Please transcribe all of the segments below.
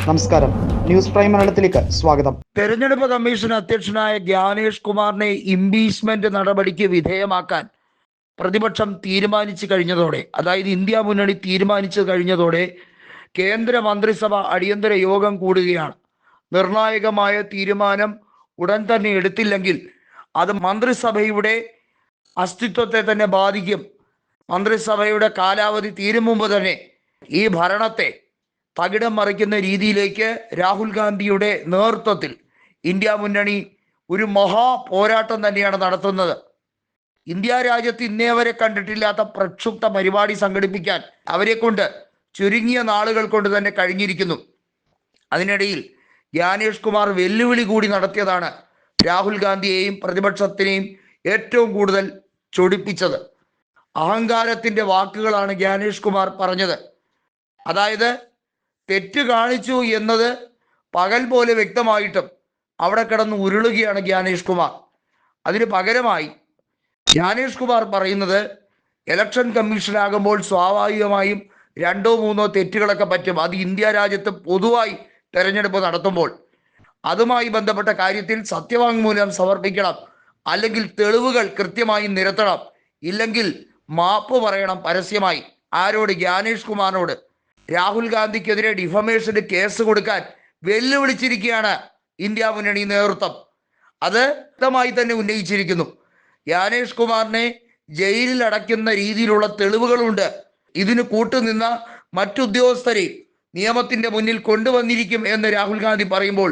നമസ്കാരം, news prime മലയാളത്തിലേക്ക് സ്വാഗതം. തെരഞ്ഞെടുപ്പ് കമ്മീഷൻ അധ്യക്ഷനായ ജ്ഞാനേഷ് കുമാറിനെ ഇംപീച്ച്മെന്റ് നടപടിക്ക് വിധേയമാക്കാൻ പ്രതിപക്ഷം തീരുമാനിച്ചു കഴിഞ്ഞതോടെ, അതായത് ഇന്ത്യ മുന്നണി തീരുമാനിച്ചു കഴിഞ്ഞതോടെ കേന്ദ്ര മന്ത്രിസഭ അടിയന്തര യോഗം കൂടുകയാണ്. നിർണായകമായ തീരുമാനം ഉടൻ തന്നെ എടുത്തില്ലെങ്കിൽ അത് മന്ത്രിസഭയുടെ അസ്തിത്വത്തെ തന്നെ ബാധിക്കും. മന്ത്രിസഭയുടെ കാലാവധി തീരും മുമ്പ് തന്നെ ഈ ഭരണത്തെ തകിടം മറിക്കുന്ന രീതിയിലേക്ക് രാഹുൽ ഗാന്ധിയുടെ നേതൃത്വത്തിൽ ഇന്ത്യ മുന്നണി ഒരു മഹാ പോരാട്ടം തന്നെയാണ് നടത്തുന്നത്. ഇന്ത്യ രാജ്യത്ത് ഇന്നേ വരെ കണ്ടിട്ടില്ലാത്ത പ്രക്ഷുബ്ധ പരിപാടി സംഘടിപ്പിക്കാൻ അവരെ കൊണ്ട് ചുരുങ്ങിയ നാളുകൾ കൊണ്ട് തന്നെ കഴിഞ്ഞിരിക്കുന്നു. അതിനിടയിൽ ജ്ഞാനേഷ് കുമാർ വെല്ലുവിളി കൂടി നടത്തിയതാണ് രാഹുൽ ഗാന്ധിയെയും പ്രതിപക്ഷത്തിനെയും ഏറ്റവും കൂടുതൽ ചൊടിപ്പിച്ചത്. അഹങ്കാരത്തിന്റെ വാക്കുകളാണ് ജ്ഞാനേഷ് കുമാർ പറഞ്ഞത്. അതായത് തെറ്റ് കാണിച്ചു എന്നത് പകൽ പോലെ വ്യക്തമായിട്ടും അവിടെ കിടന്ന് ഉരുളുകയാണ് ജ്ഞാനേഷ് കുമാർ. അതിന് പകരമായി ജ്ഞാനേഷ് കുമാർ പറയുന്നത്, ഇലക്ഷൻ കമ്മീഷനാകുമ്പോൾ സ്വാഭാവികമായും 2-3 തെറ്റുകളൊക്കെ പറ്റും. അത് ഇന്ത്യ രാജ്യത്ത് പൊതുവായി തെരഞ്ഞെടുപ്പ് നടത്തുമ്പോൾ അതുമായി ബന്ധപ്പെട്ട കാര്യത്തിൽ സത്യവാങ്മൂലം സമർപ്പിക്കണം, അല്ലെങ്കിൽ തെളിവുകൾ കൃത്യമായി നിരത്തണം, ഇല്ലെങ്കിൽ മാപ്പ് പറയണം പരസ്യമായി. ആരോട്? ജ്ഞാനേഷ് കുമാറിനോട്. രാഹുൽ ഗാന്ധിക്കെതിരെ ഡിഫമേഷന് കേസ് കൊടുക്കാൻ വെല്ലുവിളിച്ചിരിക്കുകയാണ് ഇന്ത്യ മുന്നണി നേതൃത്വം. അത് വ്യക്തമായി തന്നെ ഉന്നയിച്ചിരിക്കുന്നു. ജ്ഞാനേഷ് കുമാറിനെ ജയിലിൽ അടയ്ക്കുന്ന രീതിയിലുള്ള തെളിവുകളുണ്ട്. ഇതിന് കൂട്ടുനിന്ന മറ്റുദ്യോഗസ്ഥരെ നിയമത്തിന്റെ മുന്നിൽ കൊണ്ടുവന്നിരിക്കും എന്ന് രാഹുൽ ഗാന്ധി പറയുമ്പോൾ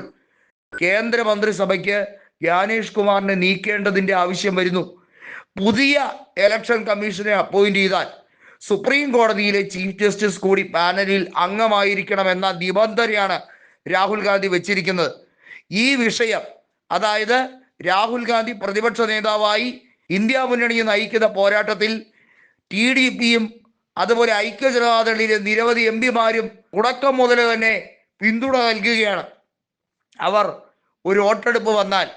കേന്ദ്രമന്ത്രിസഭയ്ക്ക് ജ്ഞാനേഷ് കുമാറിനെ നീക്കേണ്ടതിന്റെ ആവശ്യം വരുന്നു. പുതിയ ഇലക്ഷൻ കമ്മീഷനെ അപ്പോയിന്റ് ചെയ്താൽ സുപ്രീം കോടതിയിലെ ചീഫ് ജസ്റ്റിസ് കൂടി പാനലിൽ അംഗമായിരിക്കണമെന്ന നിബന്ധനയാണ് രാഹുൽ ഗാന്ധി വെച്ചിരിക്കുന്നത്. ഈ വിഷയം, അതായത് രാഹുൽ ഗാന്ധി പ്രതിപക്ഷ നേതാവായി ഇന്ത്യ മുന്നണിയെ നയിക്കുന്ന പോരാട്ടത്തിൽ TDPയും അതുപോലെ ഐക്യജനതാദളിലെ നിരവധി MP-മാരും തുടക്കം മുതൽ തന്നെ പിന്തുണ നൽകുകയാണ്. അവർ ഒരു വോട്ടെടുപ്പ് വന്നാൽ,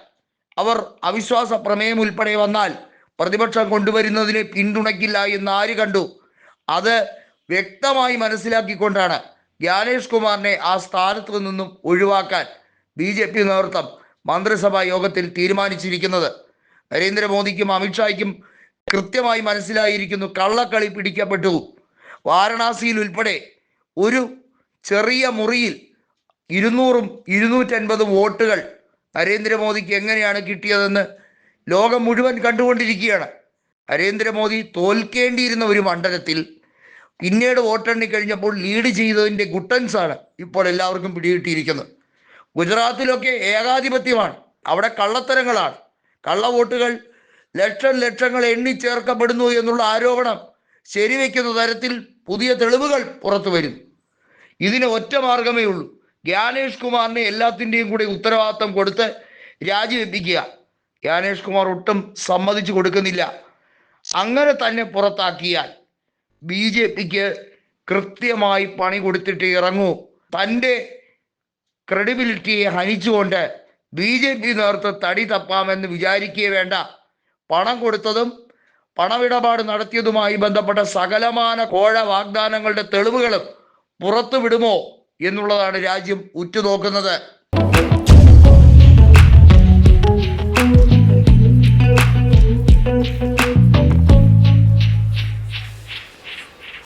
അവർ അവിശ്വാസ പ്രമേയം ഉൾപ്പെടെ വന്നാൽ പ്രതിപക്ഷം കൊണ്ടുവരുന്നതിനെ പിന്തുണയ്ക്കില്ല എന്ന് ആര് കണ്ടു? അത് വ്യക്തമായി മനസ്സിലാക്കിക്കൊണ്ടാണ് ജ്ഞാനേഷ് കുമാറിനെ ആ സ്ഥാനത്ത് നിന്നും ഒഴിവാക്കാൻ BJP നേതൃത്വം മന്ത്രിസഭാ യോഗത്തിൽ തീരുമാനിച്ചിരിക്കുന്നത്. നരേന്ദ്രമോദിക്കും അമിത്ഷായ്ക്കും കൃത്യമായി മനസ്സിലായിരിക്കുന്നു, കള്ളക്കളി പിടിക്കപ്പെട്ടു. വാരണാസിയിൽ ഉൾപ്പെടെ ഒരു ചെറിയ മുറിയിൽ 200-250 വോട്ടുകൾ നരേന്ദ്രമോദിക്ക് എങ്ങനെയാണ് കിട്ടിയതെന്ന് ലോകം മുഴുവൻ കണ്ടുകൊണ്ടിരിക്കുകയാണ്. നരേന്ദ്രമോദി തോൽക്കേണ്ടിയിരുന്ന ഒരു മണ്ഡലത്തിൽ പിന്നീട് വോട്ടെണ്ണി കഴിഞ്ഞപ്പോൾ ലീഡ് ചെയ്തതിൻ്റെ ഗുട്ടൻസാണ് ഇപ്പോൾ എല്ലാവർക്കും പിടികിട്ടിയിരിക്കുന്നത്. ഗുജറാത്തിലൊക്കെ ഏകാധിപത്യമാണ്, അവിടെ കള്ളത്തരങ്ങളാണ്. കള്ളവോട്ടുകൾ ലക്ഷങ്ങൾ എണ്ണിച്ചേർക്കപ്പെടുന്നു എന്നുള്ള ആരോപണം ശരിവെക്കുന്ന തരത്തിൽ പുതിയ തെളിവുകൾ പുറത്തു വരുന്നു. ഇതിന് ഒറ്റ മാർഗമേ ഉള്ളൂ, ജ്ഞാനേഷ് കുമാറിനെ എല്ലാത്തിൻ്റെയും കൂടി ഉത്തരവാദിത്തം കൊടുത്ത് രാജിവെപ്പിക്കുക. ജ്ഞാനേഷ് കുമാർ ഒട്ടും സമ്മതിച്ചു കൊടുക്കുന്നില്ല. അങ്ങനെ തന്നെ പുറത്താക്കിയാൽ BJPക്ക് കൃത്യമായി പണി കൊടുത്തിട്ട് ഇറങ്ങൂ. തൻ്റെ ക്രെഡിബിലിറ്റിയെ ഹനിച്ചുകൊണ്ട് BJP നേതൃത്വം തടി തപ്പാമെന്ന് വിചാരിക്കുകയേ വേണ്ട. പണം കൊടുത്തതും പണമിടപാട് നടത്തിയതുമായി ബന്ധപ്പെട്ട സകലമാന കോഴ വാഗ്ദാനങ്ങളുടെ തെളിവുകളും പുറത്തു വിടുമോ എന്നുള്ളതാണ് രാജ്യം ഉറ്റുനോക്കുന്നത്.